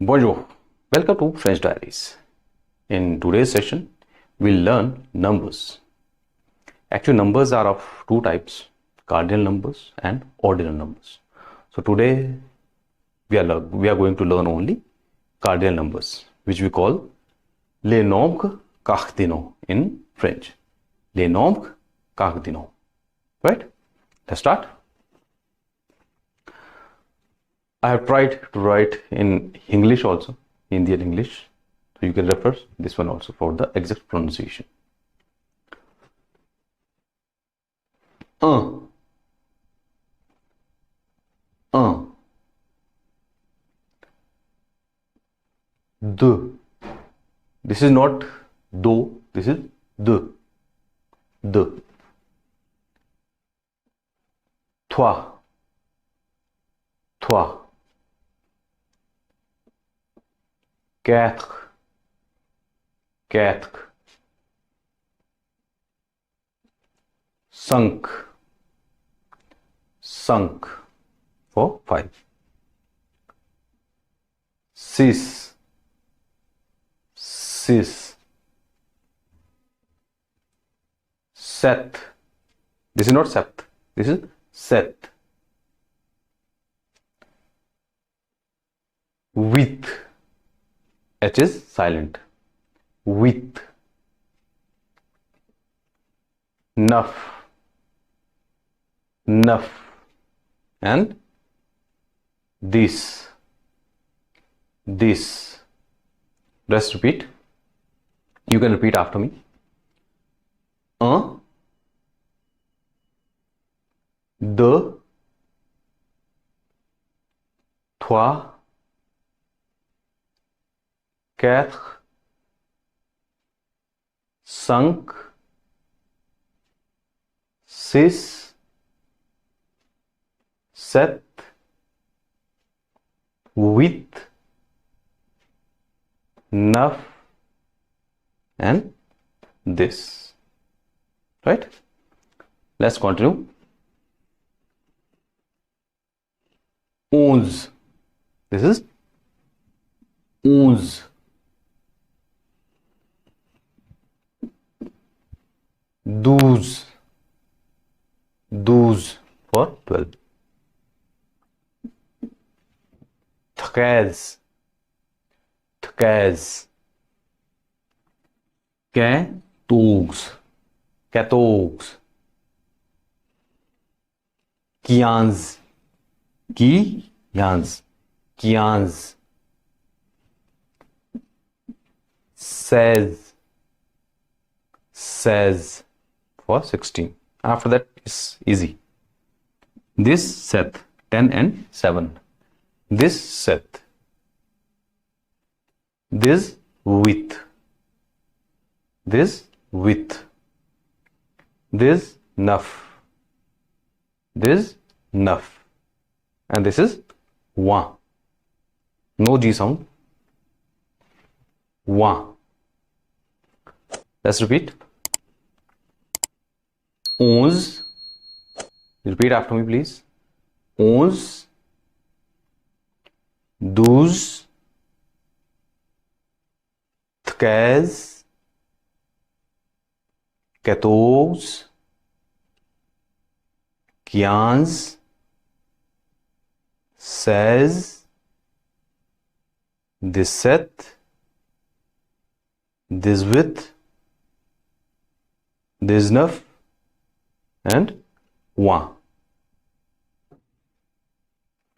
Bonjour, welcome to French Diaries. In today's session, we'll learn numbers. Actually, numbers are of two types, cardinal numbers and ordinal numbers. So today, we are going to learn only cardinal numbers, which we call les nombres cardinaux in French. Les nombres cardinaux. Right? Let's start. I have tried to write in English also, Hindi and English. So you can refer this one also for the exact pronunciation. Un. Deux. This is not do, this is deux. Deux. Trois. Trois. Quatre. Quatre. Cinq. Cinq. For five. Six. Six. Sept. This is not sept. This is sept. Huit. H is silent. Huit. Neuf. Neuf. And dix. Dix. Let's repeat. You can repeat after me. Un. Deux. Trois. Quatre. Cinq. Six. Sept. Huit. Neuf. And this. Right? Let's continue. Onze. This is onze. Douze. Douze for 12. Treize. Treize. Quatorze. Quatorze. Quinze. Quinze. Quinze. Seize. Seize for 16. After that is easy. This set 10 and 7. This set. This width. This width. This neuf. This neuf. And this is 1. No G sound. 1. Let's repeat. Onze. Repeat after me, please. Onze. Douze. Treize. Quatorze. Quinze. Seize. Dix-sept. Dix-huit. Dix-neuf. And 1.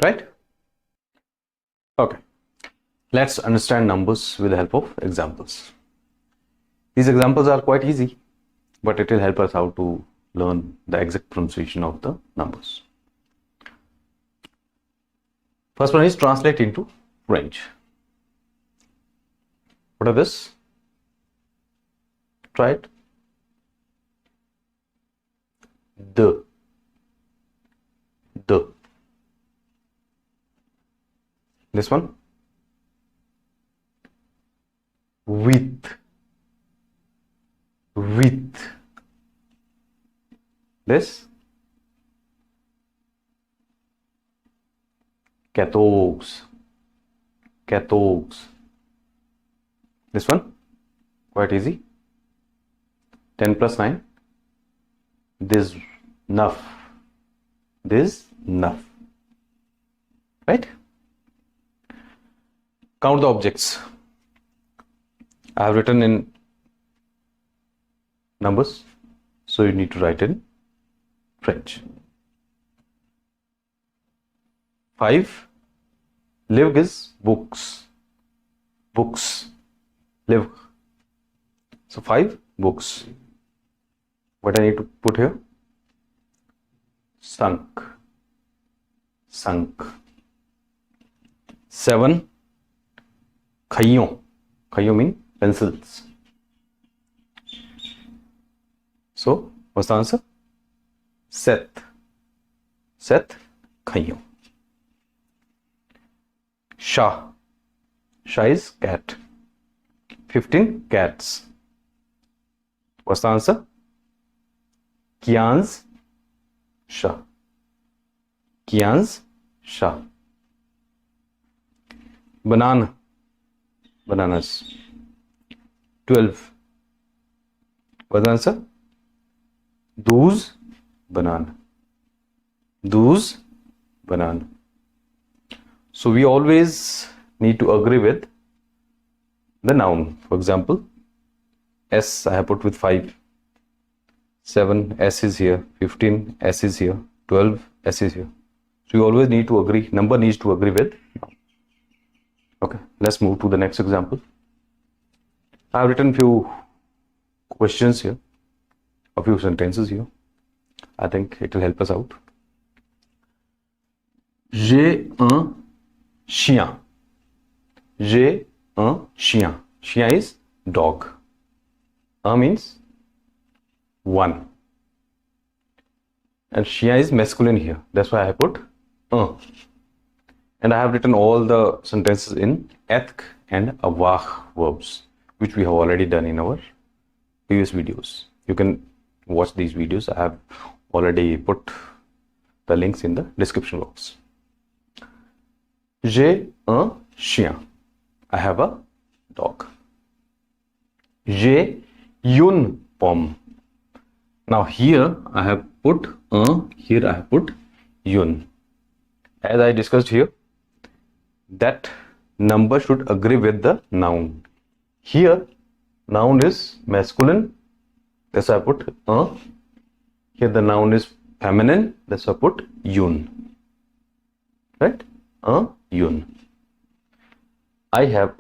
Right? Okay. Let's understand numbers with the help of examples. These examples are quite easy, but it will help us how to learn the exact pronunciation of the numbers. First one is translate into French. What are this? Try it. Deux. Deux. This one. Huit. Huit. This. Quatorze. Quatorze. This one, quite easy. 10 plus 9. Dix-neuf. Dix-neuf. Right? Count the objects. I have written in numbers, so you need to write in French. 5. Livre is books. Books. Livre. So 5 books. What I need to put here? Cinq. Cinq. 7. Crayons. Crayons mean pencils. So, what's the answer? Sept. Sept crayons. Chat. Chat is cat. 15 cats. What's the answer? Quinze chat. Quinze chat. Banana. Bananas. 12. What's the answer? Douze banana. Douze banana. So we always need to agree with the noun. For example, S I have put with 5. 7, S is here. 15, S is here. 12, S is here. So you always need to agree. Number needs to agree with noun. Okay, let's move to the next example. I have written few questions here, a few sentences here. I think it will help us out. J'ai un chien. J'ai un chien. Chien is dog. Un means one. And chien is masculine here. That's why I put un. And I have written all the sentences in être and avoir verbs, which we have already done in our previous videos. You can watch these videos. I have already put the links in the description box. J'ai un chien. I have a dog. J'ai une pomme. Now here I have put un, here I have put une. As I discussed here, that number should agree with the noun. Here noun is masculine, that's why I put un. Here the noun is feminine, that's why I put une. Right? Une. I have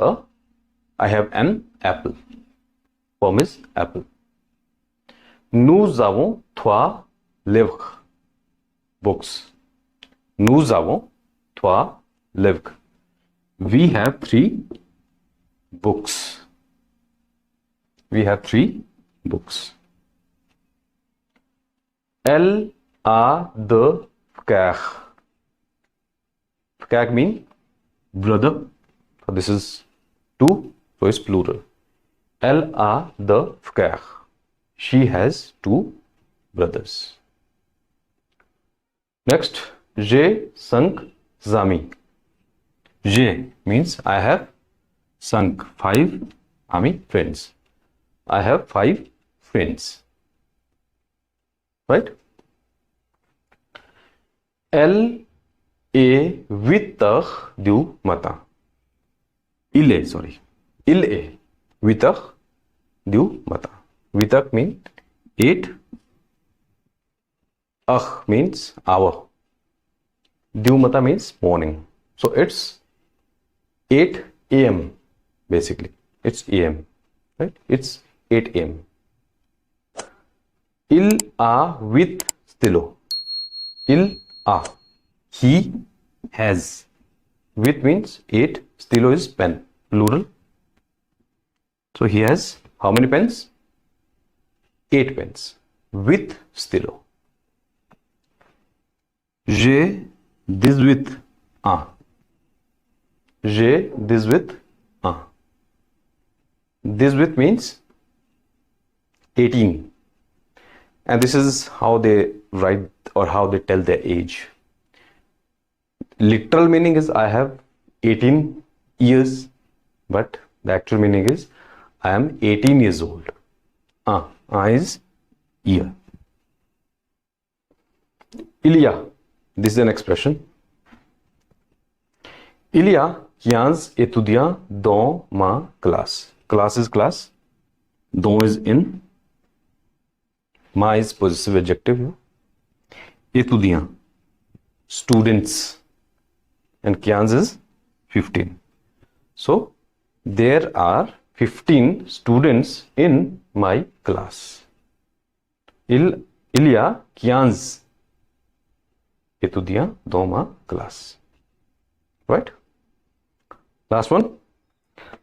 an apple. Pomme is apple. Nous avons trois livres. Books. Nous avons trois livres. We have 3 books. We have 3 books. Elle a deux frères. Frère means brother. So this is 2, so it's plural. Elle a deux frères. She has 2 brothers. Next, j'ai 5 amis. J'ai means I have 5 amis, friends. I have 5 friends. Right? Elle est 8 heures du matin. Il est 8 heures du matin. 8 heures means 8. Means hour. Du matin means morning. So it's 8 a.m. basically. It's a.m. Right? It's 8 a.m. Il a 8 stylos. Il a. He has. 8 means 8. Stylo is pen. Plural. So he has how many pens? 8 pens. With stylo. J'ai 18 ans. J'ai 18 ans. 18 means 18. And this is how they write or how they tell their age. Literal meaning is I have 18 years, but the actual meaning is I am 18 years old. Is year. Il y a, this is an expression. Il y a 15 étudiants dans ma classe. Class is class. Dans is in. Ma is possessive adjective here. Étudiants, students. And 15 is 15. So, there are 15 students in my class. Il y a 15 étudiants dans ma classe. Right? Last one.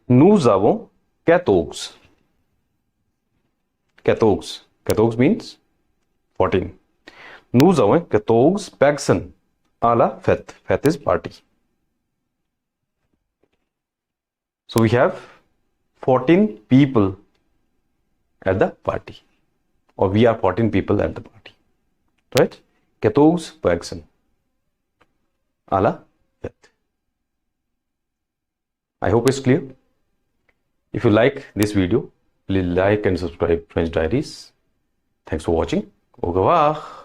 Nous avons 14. 14. 14 means 14. Nous avons 14 personnes à la fête. Fête is party. So we have 14 people at the party. Or we are 14 people at the party. Right? 14 personnes à la fête. I hope it's clear. If you like this video, please like and subscribe French Diaries. Thanks for watching. Au revoir.